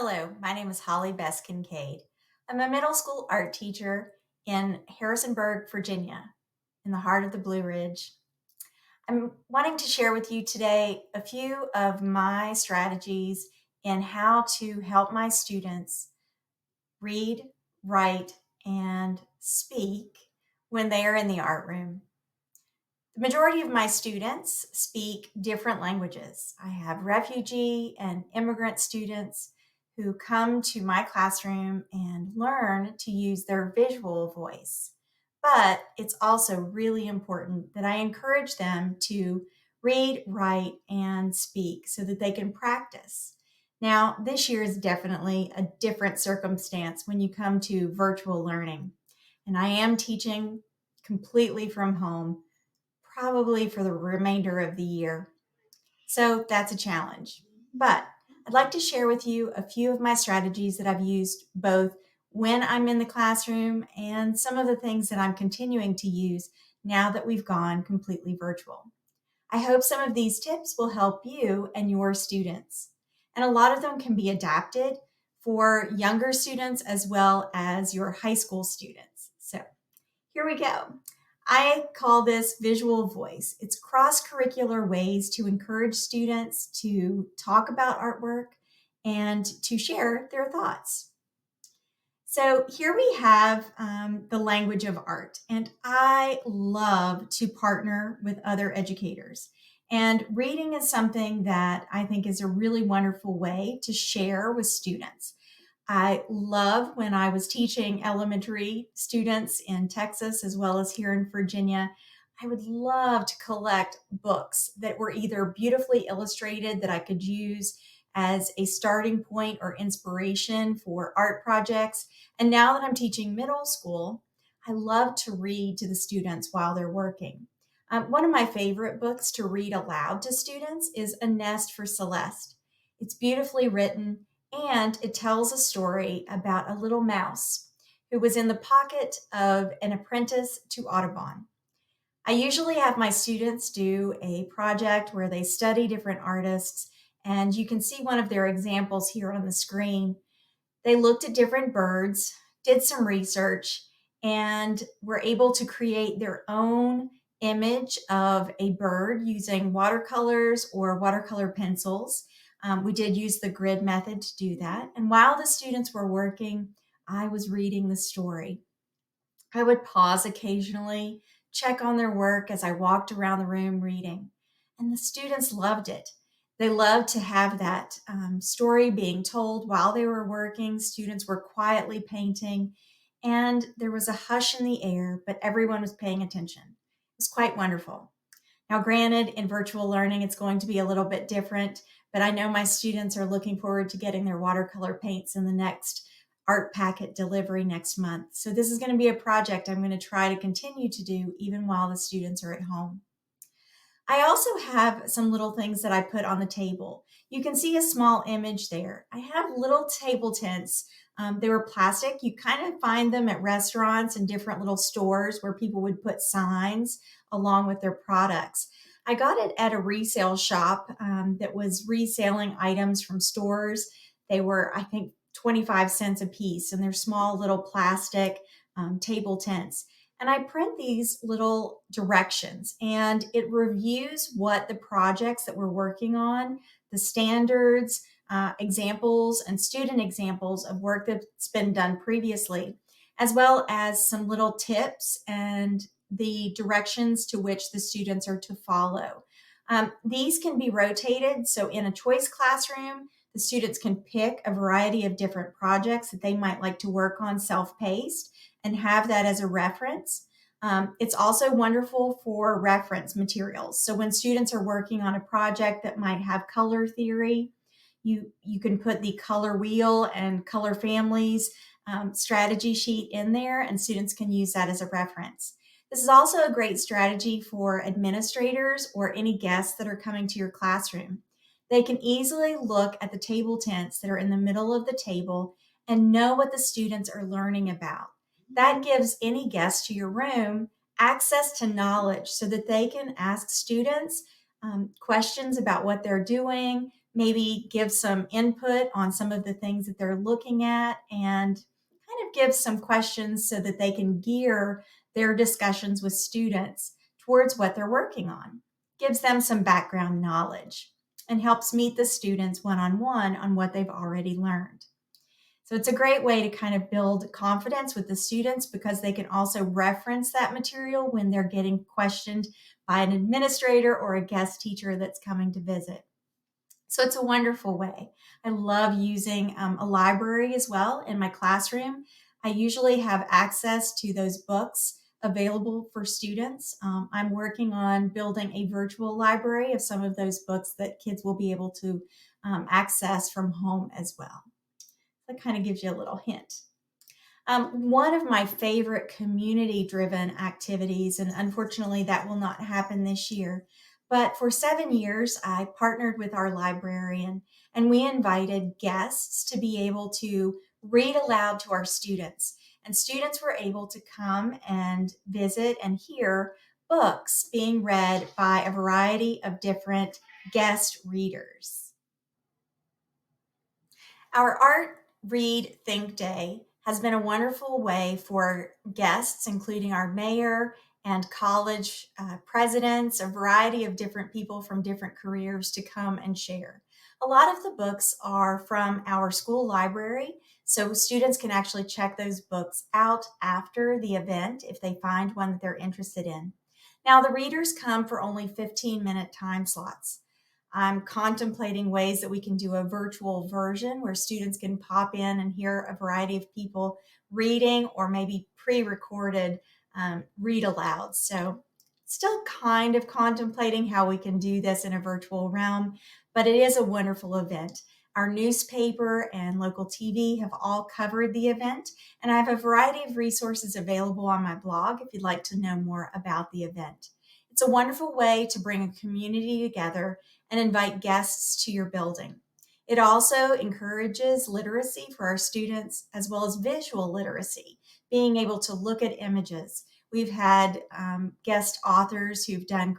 Hello, my name is Holly Bess Kincaid. I'm a middle school art teacher in Harrisonburg, Virginia, in the heart of the Blue Ridge. I'm wanting to share with you today a few of my strategies in how to help my students read, write, and speak when they are in the art room. The majority of my students speak different languages. I have refugee and immigrant students who come to my classroom and learn to use their visual voice. But it's also really important that I encourage them to read, write, and speak so that they can practice. Now, this year is definitely a different circumstance when you come to virtual learning. And I am teaching completely from home probably for the remainder of the year. So that's a challenge. But I'd like to share with you a few of my strategies that I've used both when I'm in the classroom and some of the things that I'm continuing to use now that we've gone completely virtual. I hope some of these tips will help you and your students. And a lot of them can be adapted for younger students as well as your high school students. So here we go. I call this visual voice. It's cross-curricular ways to encourage students to talk about artwork and to share their thoughts. So here we have the language of art, and I love to partner with other educators. And reading is something that I think is a really wonderful way to share with students. I love when I was teaching elementary students in Texas as well as here in Virginia. I would love to collect books that were either beautifully illustrated that I could use as a starting point or inspiration for art projects. And now that I'm teaching middle school, I love to read to the students while they're working. One of my favorite books to read aloud to students is A Nest for Celeste. It's beautifully written and it tells a story about a little mouse who was in the pocket of an apprentice to Audubon. I usually have my students do a project where they study different artists, and you can see one of their examples here on the screen. They looked at different birds, did some research, and were able to create their own image of a bird using watercolors or watercolor pencils. We did use the grid method to do that. And while the students were working, I was reading the story. I would pause occasionally, check on their work as I walked around the room reading. And the students loved it. They loved to have that story being told while they were working. Students were quietly painting, and there was a hush in the air, but everyone was paying attention. It was quite wonderful. Now, granted, in virtual learning, it's going to be a little bit different, but I know my students are looking forward to getting their watercolor paints in the next art packet delivery next month. So this is going to be a project I'm going to try to continue to do even while the students are at home. I also have some little things that I put on the table. You can see a small image there. I have little table tents. They were plastic. You kind of find them at restaurants and different little stores where people would put signs along with their products. I got it at a resale shop that was reselling items from stores. They were, I think, 25 cents a piece, and they're small little plastic table tents. And I print these little directions and it reviews what the projects that we're working on, the standards, examples, and student examples of work that's been done previously, as well as some little tips and the directions to which the students are to follow. These can be rotated. So in a choice classroom, the students can pick a variety of different projects that they might like to work on self-paced and have that as a reference. It's also wonderful for reference materials. So when students are working on a project that might have color theory, you can put the color wheel and color families strategy sheet in there, and students can use that as a reference. This is also a great strategy for administrators or any guests that are coming to your classroom. They can easily look at the table tents that are in the middle of the table and know what the students are learning about. That gives any guest to your room access to knowledge so that they can ask students questions about what they're doing. maybe give some input on some of the things that they're looking at, and kind of give some questions so that they can gear their discussions with students towards what they're working on. Gives them some background knowledge and helps meet the students one-on-one on what they've already learned. So it's a great way to kind of build confidence with the students because they can also reference that material when they're getting questioned by an administrator or a guest teacher that's coming to visit. So it's a wonderful way. I love using a library as well in my classroom. I usually have access to those books available for students. I'm working on building a virtual library of some of those books that kids will be able to access from home as well. That kind of gives you a little hint. One of my favorite community driven activities, and unfortunately that will not happen this year, but for 7 years, I partnered with our librarian and we invited guests to be able to read aloud to our students. And students were able to come and visit and hear books being read by a variety of different guest readers. Our Art Read Think Day has been a wonderful way for guests, including our mayor and college presidents, a variety of different people from different careers, to come and share. A lot of the books are from our school library, so students can actually check those books out after the event if they find one that they're interested in. Now, the readers come for only 15-minute time slots. I'm contemplating ways that we can do a virtual version where students can pop in and hear a variety of people reading, or maybe pre-recorded read aloud. So still kind of contemplating how we can do this in a virtual realm, but it is a wonderful event. Our newspaper and local TV have all covered the event, and I have a variety of resources available on my blog if you'd like to know more about the event. It's a wonderful way to bring a community together and invite guests to your building. It also encourages literacy for our students, as well as visual literacy, being able to look at images. We've had guest authors who've done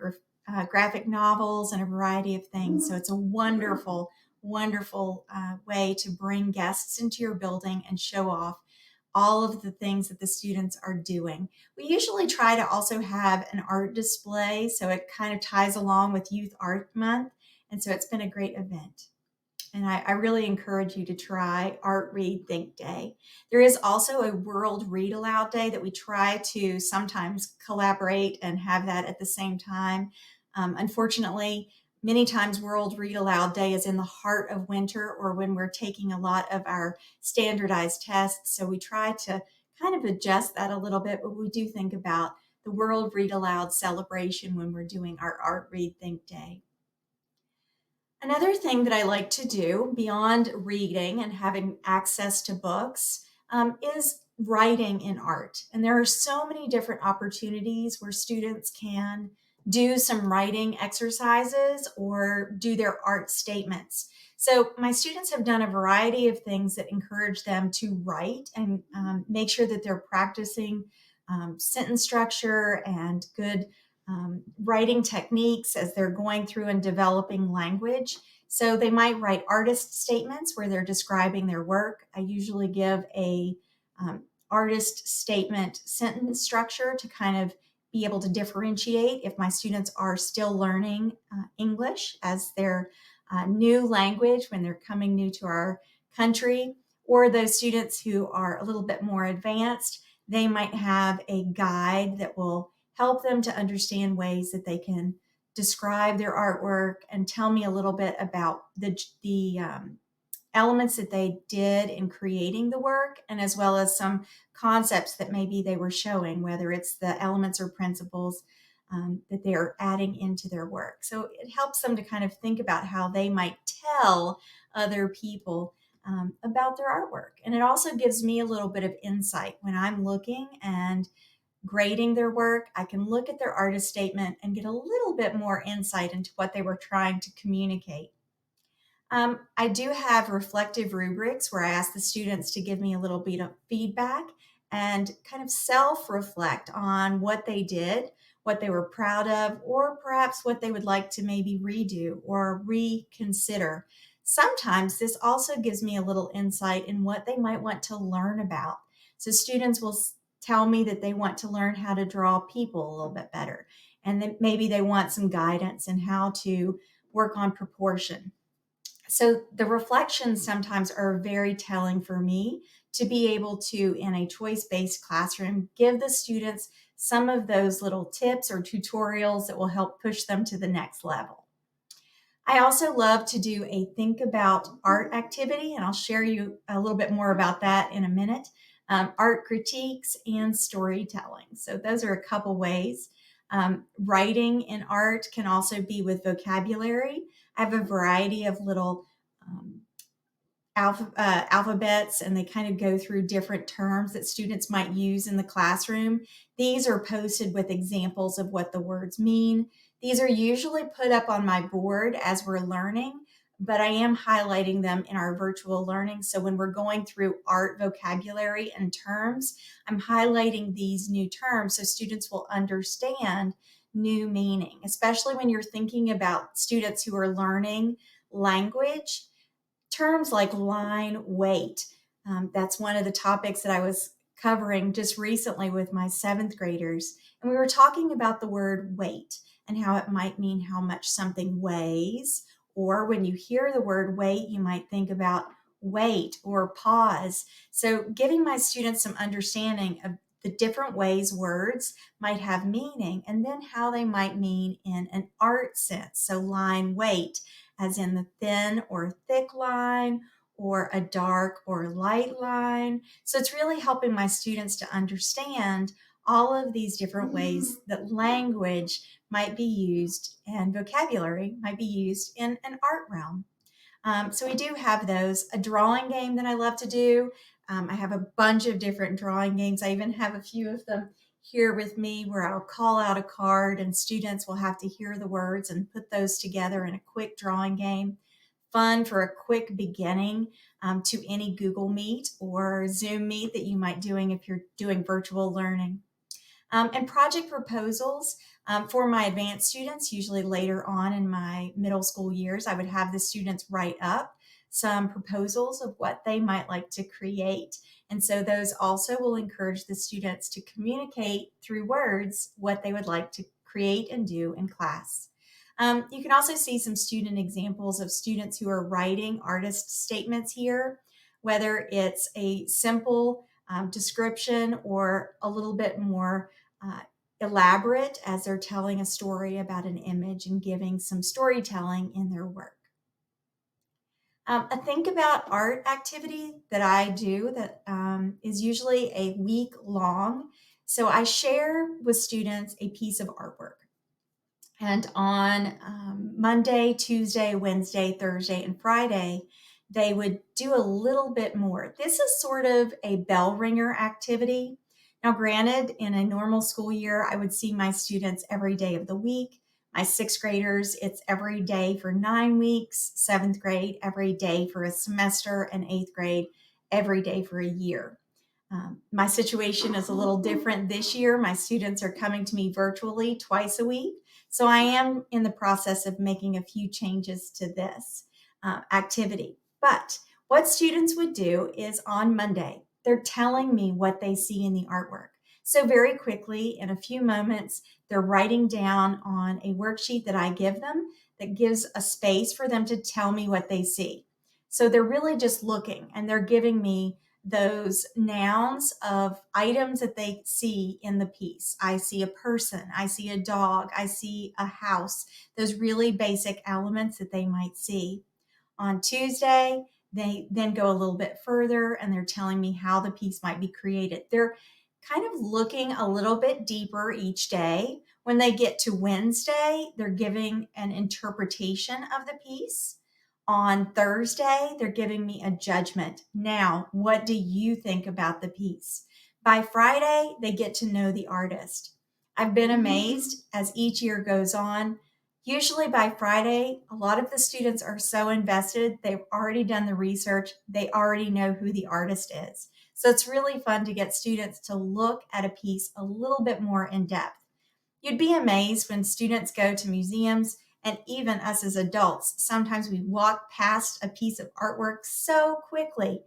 graphic novels and a variety of things. So it's a wonderful, wonderful way to bring guests into your building and show off all of the things that the students are doing. We usually try to also have an art display, so it kind of ties along with Youth Art Month. And so it's been a great event. And I really encourage you to try Art Read Think Day. There is also a World Read Aloud Day that we try to sometimes collaborate and have that at the same time. Unfortunately, many times World Read Aloud Day is in the heart of winter or when we're taking a lot of our standardized tests. So we try to kind of adjust that a little bit, but we do think about the World Read Aloud celebration when we're doing our Art Read Think Day. Another thing that I like to do beyond reading and having access to books is writing in art. And there are so many different opportunities where students can do some writing exercises or do their art statements. So my students have done a variety of things that encourage them to write and make sure that they're practicing sentence structure and good writing techniques as they're going through and developing language. So they might write artist statements where they're describing their work. I usually give a artist statement sentence structure to kind of be able to differentiate if my students are still learning English as their new language when they're coming new to our country, or those students who are a little bit more advanced. They might have a guide that will help them to understand ways that they can describe their artwork and tell me a little bit about the elements that they did in creating the work, and as well as some concepts that maybe they were showing, whether it's the elements or principles that they're adding into their work. So it helps them to kind of think about how they might tell other people about their artwork. And it also gives me a little bit of insight when I'm looking and grading their work. I can look at their artist statement and get a little bit more insight into what they were trying to communicate. I do have reflective rubrics where I ask the students to give me a little bit of feedback and kind of self-reflect on what they did, what they were proud of, or perhaps what they would like to maybe redo or reconsider. Sometimes this also gives me a little insight in what they might want to learn about. So students will tell me that they want to learn how to draw people a little bit better, and then maybe they want some guidance in how to work on proportion. So the reflections sometimes are very telling for me to be able to, in a choice-based classroom, give the students some of those little tips or tutorials that will help push them to the next level. I also love to do a think about art activity, and I'll share you a little bit more about that in a minute. Art critiques and storytelling. So those are a couple ways. Writing in art can also be with vocabulary. I have a variety of little um, alphabets, and they kind of go through different terms that students might use in the classroom. These are posted with examples of what the words mean. These are usually put up on my board as we're learning, but I am highlighting them in our virtual learning. So when we're going through art vocabulary and terms, I'm highlighting these new terms so students will understand new meaning, especially when you're thinking about students who are learning language. Terms like line weight. That's one of the topics that I was covering just recently with my seventh graders. And we were talking about the word weight and how it might mean how much something weighs. Or when you hear the word weight, you might think about wait or pause. So giving my students some understanding of the different ways words might have meaning, and then how they might mean in an art sense. So line weight, as in the thin or thick line, or a dark or light line. So it's really helping my students to understand all of these different ways that language might be used and vocabulary might be used in an art realm. So we do have those. A drawing game that I love to do. I have a bunch of different drawing games. I even have a few of them here with me where I'll call out a card and students will have to hear the words and put those together in a quick drawing game. Fun for a quick beginning to any Google Meet or Zoom Meet that you might doing if you're doing virtual learning. And project proposals for my advanced students, usually later on in my middle school years, I would have the students write up some proposals of what they might like to create. And so those also will encourage the students to communicate through words what they would like to create and do in class. You can also see some student examples of students who are writing artist statements here, whether it's a simple description or a little bit more uh, elaborate as they're telling a story about an image and giving some storytelling in their work. A think about art activity that I do that is usually a week long. So I share with students a piece of artwork. And on Monday, Tuesday, Wednesday, Thursday, and Friday, they would do a little bit more. This is sort of a bell ringer activity. Now, granted, in a normal school year, I would see my students every day of the week. My sixth graders, it's every day for 9 weeks, seventh grade, every day for a semester, and eighth grade, every day for a year. My situation is a little different this year. My students are coming to me virtually twice a week. So I am in the process of making a few changes to this activity. But what students would do is on Monday, they're telling me what they see in the artwork. So very quickly, in a few moments, they're writing down on a worksheet that I give them that gives a space for them to tell me what they see. So they're really just looking, and they're giving me those nouns of items that they see in the piece. I see a person, I see a dog, I see a house, those really basic elements that they might see. On Tuesday, they then go a little bit further and they're telling me how the piece might be created. They're kind of looking a little bit deeper each day. When they get to Wednesday, they're giving an interpretation of the piece. On Thursday, they're giving me a judgment. Now, what do you think about the piece? By Friday, they get to know the artist. I've been amazed as each year goes on. Usually by Friday, a lot of the students are so invested, they've already done the research, they already know who the artist is. So it's really fun to get students to look at a piece a little bit more in depth. You'd be amazed when students go to museums, and even us as adults, sometimes we walk past a piece of artwork so quickly.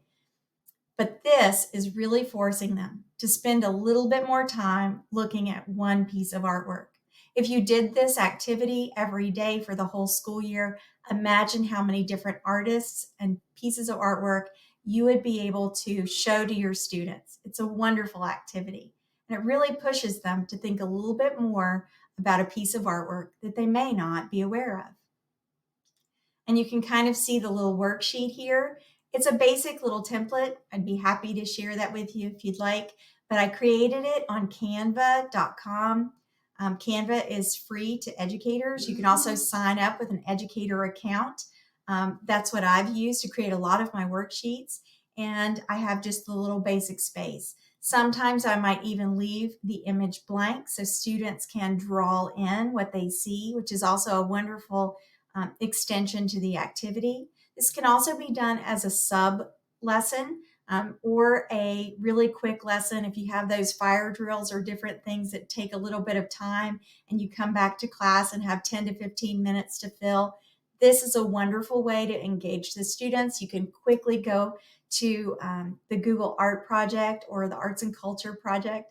But this is really forcing them to spend a little bit more time looking at one piece of artwork. If you did this activity every day for the whole school year, imagine how many different artists and pieces of artwork you would be able to show to your students. It's a wonderful activity, and it really pushes them to think a little bit more about a piece of artwork that they may not be aware of. And you can kind of see the little worksheet here. It's a basic little template. I'd be happy to share that with you if you'd like, but I created it on canva.com. Canva is free to educators. You can also sign up with an educator account. That's what I've used to create a lot of my worksheets, and I have just the little basic space. Sometimes I might even leave the image blank so students can draw in what they see, which is also a wonderful extension to the activity. This can also be done as a sub lesson or a really quick lesson if you have those fire drills or different things that take a little bit of time and you come back to class and have 10 to 15 minutes to fill. This is a wonderful way to engage the students. You can quickly go to the Google Art Project or the Arts and Culture Project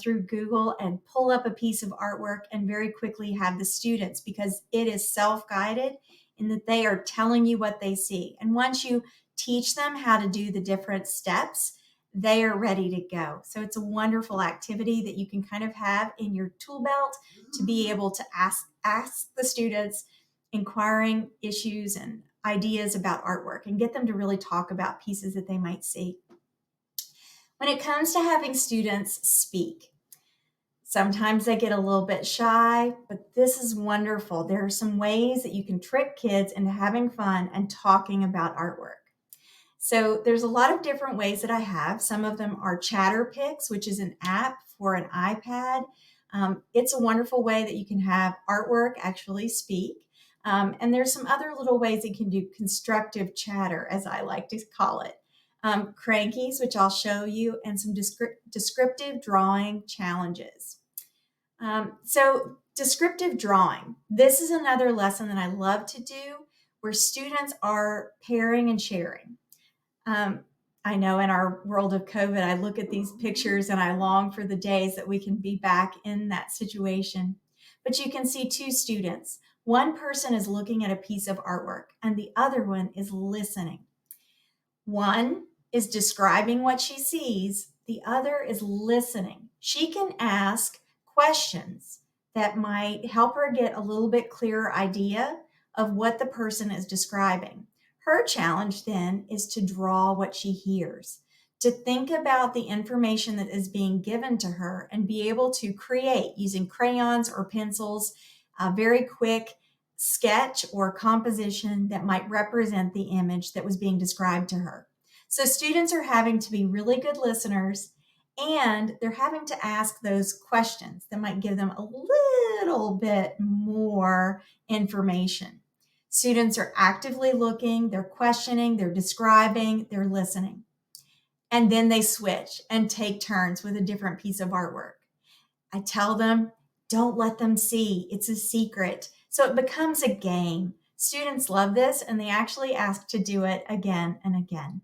through Google and pull up a piece of artwork and very quickly have the students, because it is self-guided in that they are telling you what they see. And once you teach them how to do the different steps, they are ready to go. So it's a wonderful activity that you can kind of have in your tool belt to be able to ask the students inquiring issues and ideas about artwork and get them to really talk about pieces that they might see. When it comes to having students speak, sometimes they get a little bit shy, but this is wonderful. There are some ways that you can trick kids into having fun and talking about artwork. So there's a lot of different ways that I have. Some of them are ChatterPix, which is an app for an iPad. It's a wonderful way that you can have artwork actually speak. And there's some other little ways that you can do constructive chatter, as I like to call it. Crankies, which I'll show you, and some descriptive drawing challenges. So descriptive drawing. This is another lesson that I love to do where students are pairing and sharing. I know in our world of COVID, I look at these pictures and I long for the days that we can be back in that situation. But you can see two students. One person is looking at a piece of artwork and the other one is listening. One is describing what she sees, the other is listening. She can ask questions that might help her get a little bit clearer idea of what the person is describing. Her challenge then is to draw what she hears, to think about the information that is being given to her and be able to create using crayons or pencils a very quick sketch or composition that might represent the image that was being described to her. So students are having to be really good listeners, and they're having to ask those questions that might give them a little bit more information. Students are actively looking, they're questioning, they're describing, they're listening. And then they switch and take turns with a different piece of artwork. I tell them, don't let them see. It's a secret. So it becomes a game. Students love this and they actually ask to do it again and again.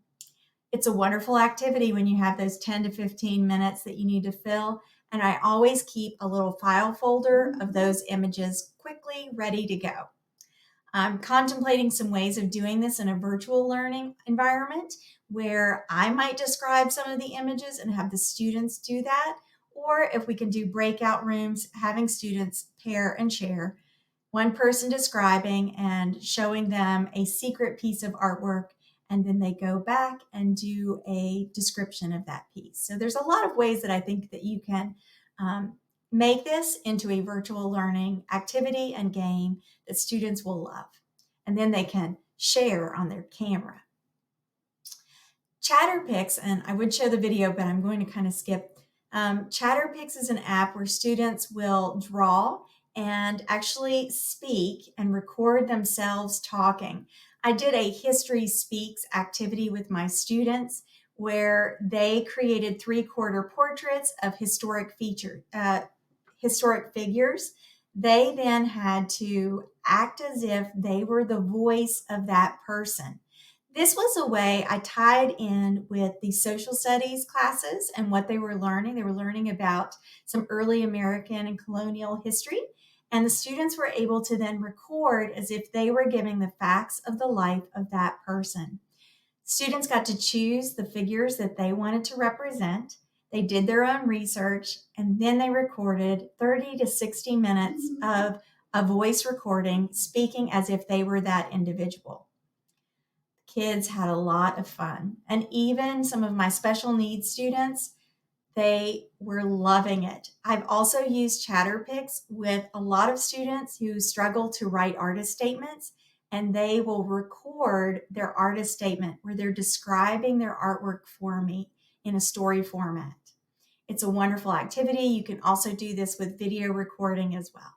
It's a wonderful activity when you have those 10 to 15 minutes that you need to fill. And I always keep a little file folder of those images quickly ready to go. I'm contemplating some ways of doing this in a virtual learning environment where I might describe some of the images and have the students do that. Or if we can do breakout rooms, having students pair and share, one person describing and showing them a secret piece of artwork, and then they go back and do a description of that piece. So there's a lot of ways that I think that you can make this into a virtual learning activity and game that students will love. And then they can share on their camera. ChatterPix, and I would show the video, but I'm going to kind of skip. ChatterPix is an app where students will draw and actually speak and record themselves talking. I did a History Speaks activity with my students where they created 3-quarter portraits of historic figures, they then had to act as if they were the voice of that person. This was a way I tied in with the social studies classes and what they were learning. They were learning about some early American and colonial history, and the students were able to then record as if they were giving the facts of the life of that person. Students got to choose the figures that they wanted to represent. They did their own research, and then they recorded 30 to 60 minutes of a voice recording speaking as if they were that individual. Kids had a lot of fun, and even some of my special needs students, they were loving it. I've also used Chatterpix with a lot of students who struggle to write artist statements, and they will record their artist statement where they're describing their artwork for me in a story format. It's a wonderful activity. You can also do this with video recording as well.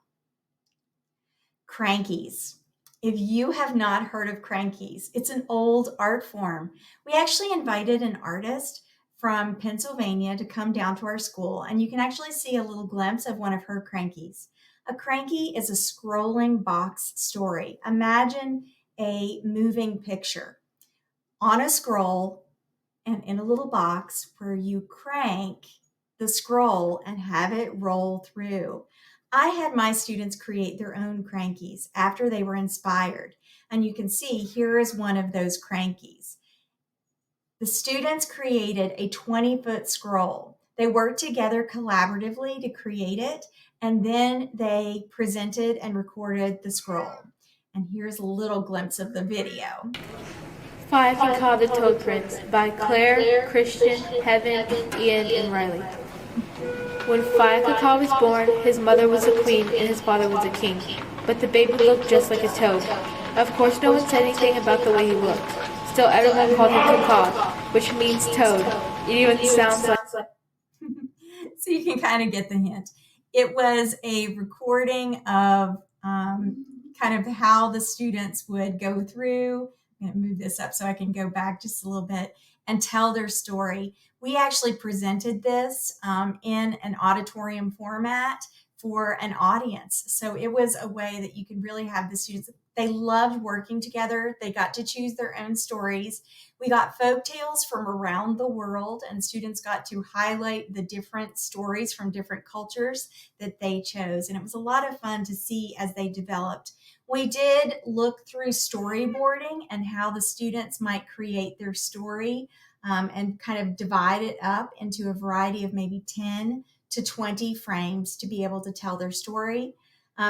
Crankies. If you have not heard of Crankies, it's an old art form. We actually invited an artist from Pennsylvania to come down to our school, and you can actually see a little glimpse of one of her Crankies. A Cranky is a scrolling box story. Imagine a moving picture on a scroll and in a little box where you crank the scroll and have it roll through. I had my students create their own Crankies after they were inspired, and you can see here is one of those Crankies. The students created a 20-foot scroll. They worked together collaboratively to create it, and then they presented and recorded the scroll. And here's a little glimpse of the video. Five Can Call the Toad Prince by Claire, Christian, Heaven, Ian, and Riley. When Fiacacaa was born, his mother was a queen and his father was a king, but the baby looked just like a toad. Of course, no one said anything about the way he looked. Still, everyone called him Cacaw, which means toad. It even sounds like... So you can kind of get the hint. It was a recording of kind of how the students would go through. I'm going to move this up so I can go back just a little bit and tell their story. We actually presented this in an auditorium format for an audience. So it was a way that you could really have the students, they loved working together. They got to choose their own stories. We got folk tales from around the world, and students got to highlight the different stories from different cultures that they chose. And it was a lot of fun to see as they developed. We did look through storyboarding and how the students might create their story and kind of divide it up into a variety of maybe 10 to 20 frames to be able to tell their story.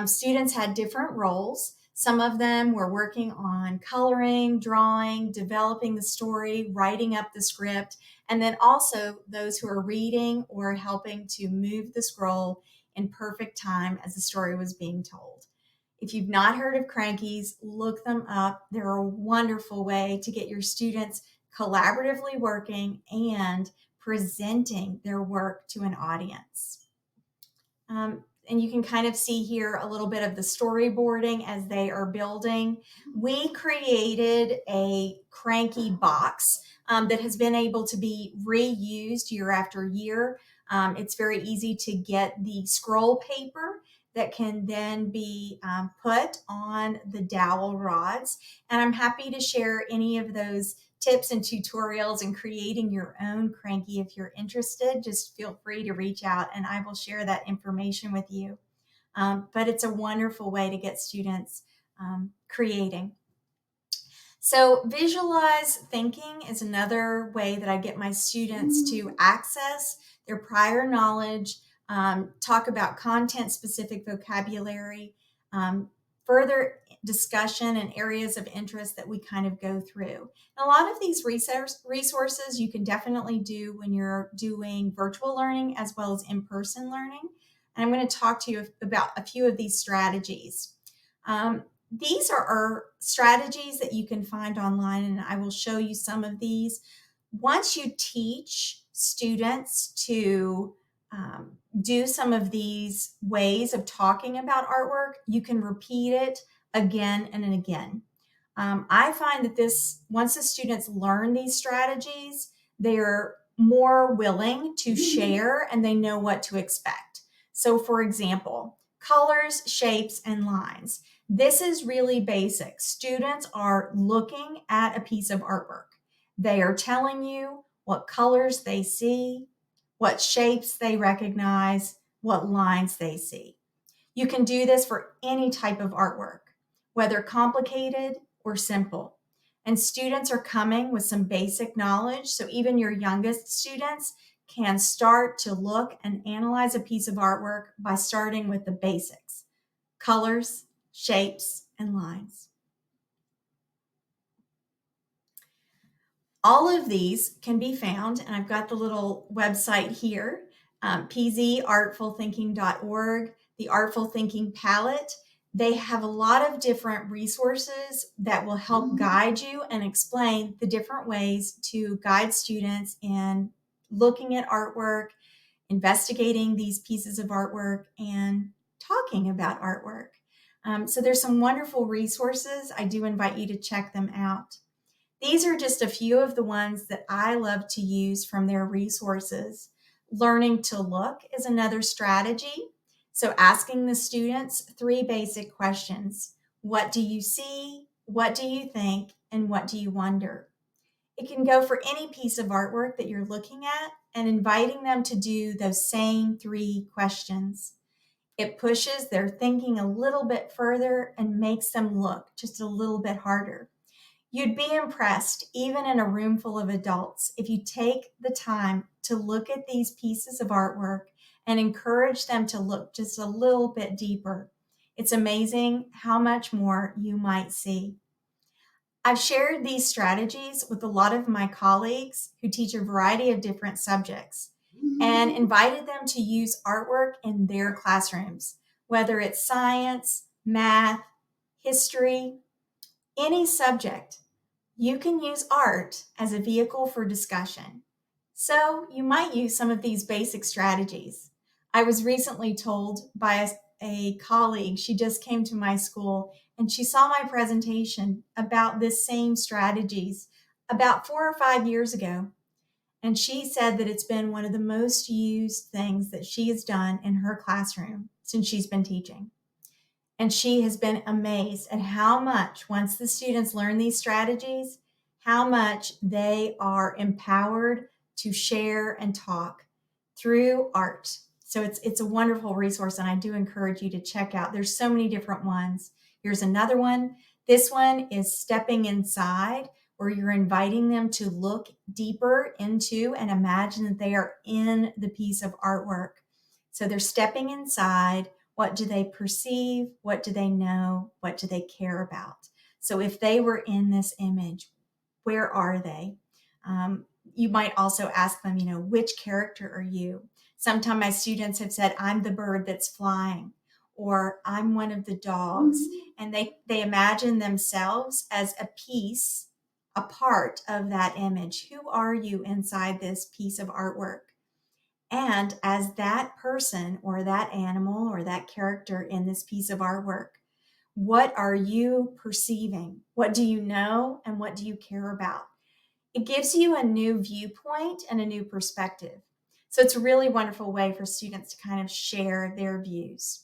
Students had different roles. Some of them were working on coloring, drawing, developing the story, writing up the script, and then also those who are reading or helping to move the scroll in perfect time as the story was being told. If you've not heard of Crankies, look them up. They're a wonderful way to get your students collaboratively working and presenting their work to an audience. And you can kind of see here a little bit of the storyboarding as they are building. We created a Cranky box that has been able to be reused year after year. It's very easy to get the scroll paper that can then be put on the dowel rods. And I'm happy to share any of those tips and tutorials and creating your own Cranky. If you're interested, just feel free to reach out and I will share that information with you. But it's a wonderful way to get students creating. So visualize thinking is another way that I get my students to access their prior knowledge, talk about content-specific vocabulary, further discussion and areas of interest that we kind of go through. And a lot of these resources you can definitely do when you're doing virtual learning as well as in-person learning. And I'm going to talk to you about a few of these strategies. These are strategies that you can find online, and I will show you some of these. Once you teach students to do some of these ways of talking about artwork, you can repeat it again and again. I find that once the students learn these strategies, they're more willing to share and they know what to expect. So for example, colors, shapes, and lines. This is really basic. Students are looking at a piece of artwork. They are telling you what colors they see, what shapes they recognize, what lines they see. You can do this for any type of artwork, whether complicated or simple. And students are coming with some basic knowledge, so even your youngest students can start to look and analyze a piece of artwork by starting with the basics: colors, shapes, and lines. All of these can be found, and I've got the little website here, pzartfulthinking.org, the Artful Thinking Palette. They have a lot of different resources that will help guide you and explain the different ways to guide students in looking at artwork, investigating these pieces of artwork, and talking about artwork. So there's some wonderful resources. I do invite you to check them out. These are just a few of the ones that I love to use from their resources. Learning to look is another strategy. So asking the students 3 basic questions. What do you see? What do you think? And what do you wonder? It can go for any piece of artwork that you're looking at and inviting them to do those same 3 questions. It pushes their thinking a little bit further and makes them look just a little bit harder. You'd be impressed, even in a room full of adults, if you take the time to look at these pieces of artwork and encourage them to look just a little bit deeper. It's amazing how much more you might see. I've shared these strategies with a lot of my colleagues who teach a variety of different subjects and invited them to use artwork in their classrooms, whether it's science, math, history, any subject. You can use art as a vehicle for discussion. So you might use some of these basic strategies. I was recently told by a colleague, she just came to my school and she saw my presentation about this same strategies about 4 or 5 years ago. And she said that it's been one of the most used things that she has done in her classroom since she's been teaching. And she has been amazed at how much, once the students learn these strategies, how much they are empowered to share and talk through art. So it's a wonderful resource, and I do encourage you to check out. There's so many different ones. Here's another one. This one is Stepping Inside, where you're inviting them to look deeper into and imagine that they are in the piece of artwork. So they're stepping inside. What do they perceive? What do they know? What do they care about? So if they were in this image, where are they? You might also ask them, which character are you? Sometimes my students have said, I'm the bird that's flying, or I'm one of the dogs. And they imagine themselves as a piece, a part of that image. Who are you inside this piece of artwork? And as that person or that animal or that character in this piece of artwork, what are you perceiving? What do you know and what do you care about? It gives you a new viewpoint and a new perspective. So it's a really wonderful way for students to kind of share their views.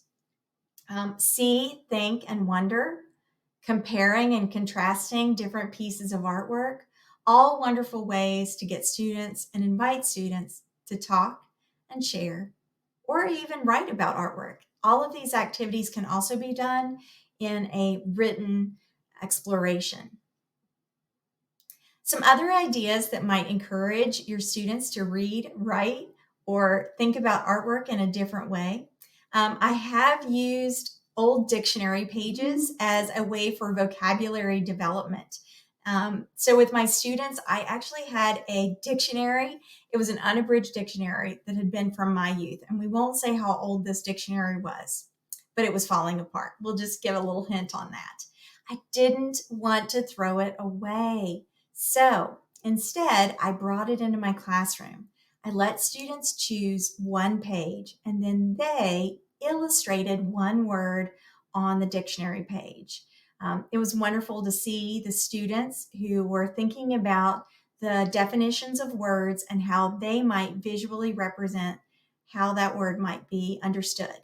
See, think, and wonder, comparing and contrasting different pieces of artwork, all wonderful ways to get students and invite students to talk and share, or even write about artwork. All of these activities can also be done in a written exploration. Some other ideas that might encourage your students to read, write, or think about artwork in a different way. I have used old dictionary pages as a way for vocabulary development. So with my students, I actually had a dictionary. It was an unabridged dictionary that had been from my youth. And we won't say how old this dictionary was, but it was falling apart. We'll just give a little hint on that. I didn't want to throw it away. So instead, I brought it into my classroom. I let students choose one page, and then they illustrated one word on the dictionary page. It was wonderful to see the students who were thinking about the definitions of words and how they might visually represent how that word might be understood.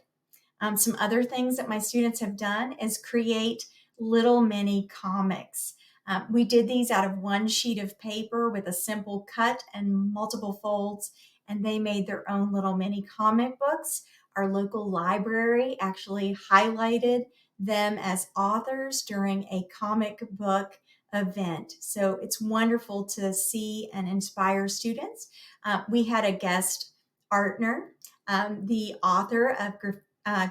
Some other things that my students have done is create little mini comics. We did these out of one sheet of paper with a simple cut and multiple folds, and they made their own little mini comic books. Our local library actually highlighted them as authors during a comic book event. So it's wonderful to see and inspire students. We had a guest partner, the author of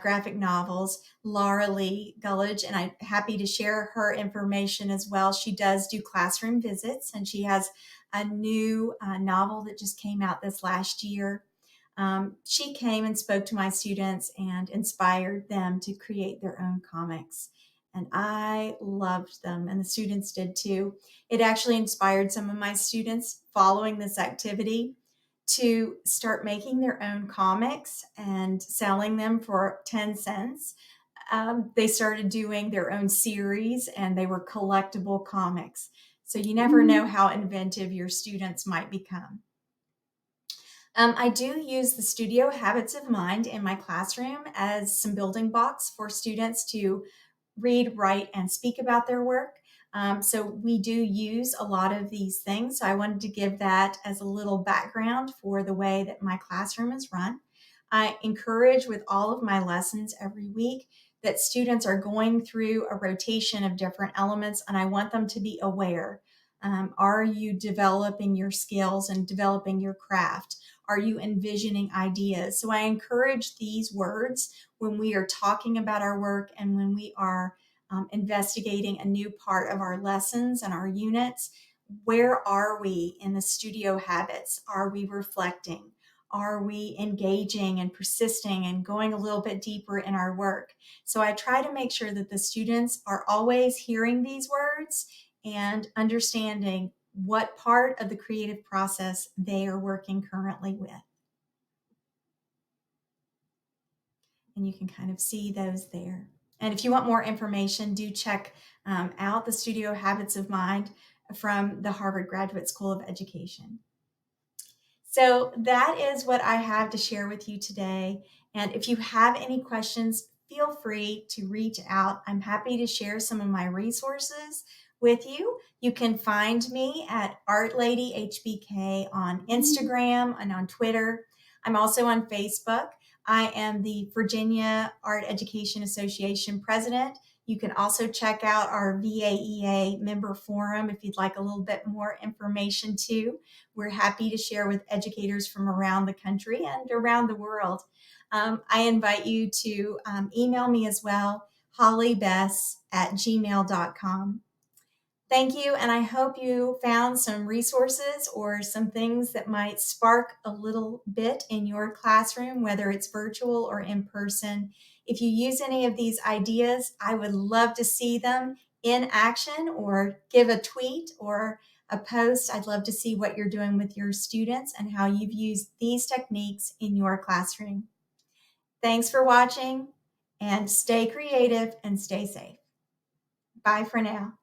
graphic novels, Laura Lee Gullidge, and I'm happy to share her information as well. She does do classroom visits, and she has a new novel that just came out this last year. She came and spoke to my students and inspired them to create their own comics. And I loved them, and the students did too. It actually inspired some of my students following this activity to start making their own comics and selling them for 10 cents. They started doing their own series, and they were collectible comics. So you never know how inventive your students might become. I do use the Studio Habits of Mind in my classroom as some building blocks for students to read, write, and speak about their work. So we do use a lot of these things. So I wanted to give that as a little background for the way that my classroom is run. I encourage with all of my lessons every week that students are going through a rotation of different elements, and I want them to be aware. Are you developing your skills and developing your craft? Are you envisioning ideas? So I encourage these words when we are talking about our work and when we are investigating a new part of our lessons and our units. Where are we in the studio habits? Are we reflecting? Are we engaging and persisting and going a little bit deeper in our work? So I try to make sure that the students are always hearing these words and understanding what part of the creative process they are working currently with. And you can kind of see those there. And if you want more information, do check out the Studio Habits of Mind from the Harvard Graduate School of Education. So that is what I have to share with you today. And if you have any questions, feel free to reach out. I'm happy to share some of my resources with you. You can find me at Art Lady HBK on Instagram and on Twitter. I'm also on Facebook. I am the Virginia Art Education Association president. You can also check out our VAEA member forum if you'd like a little bit more information too. We're happy to share with educators from around the country and around the world. I invite you to email me as well, hollybess@gmail.com. Thank you, and I hope you found some resources or some things that might spark a little bit in your classroom, whether it's virtual or in person. If you use any of these ideas, I would love to see them in action, or give a tweet or a post. I'd love to see what you're doing with your students and how you've used these techniques in your classroom. Thanks for watching, and stay creative and stay safe. Bye for now.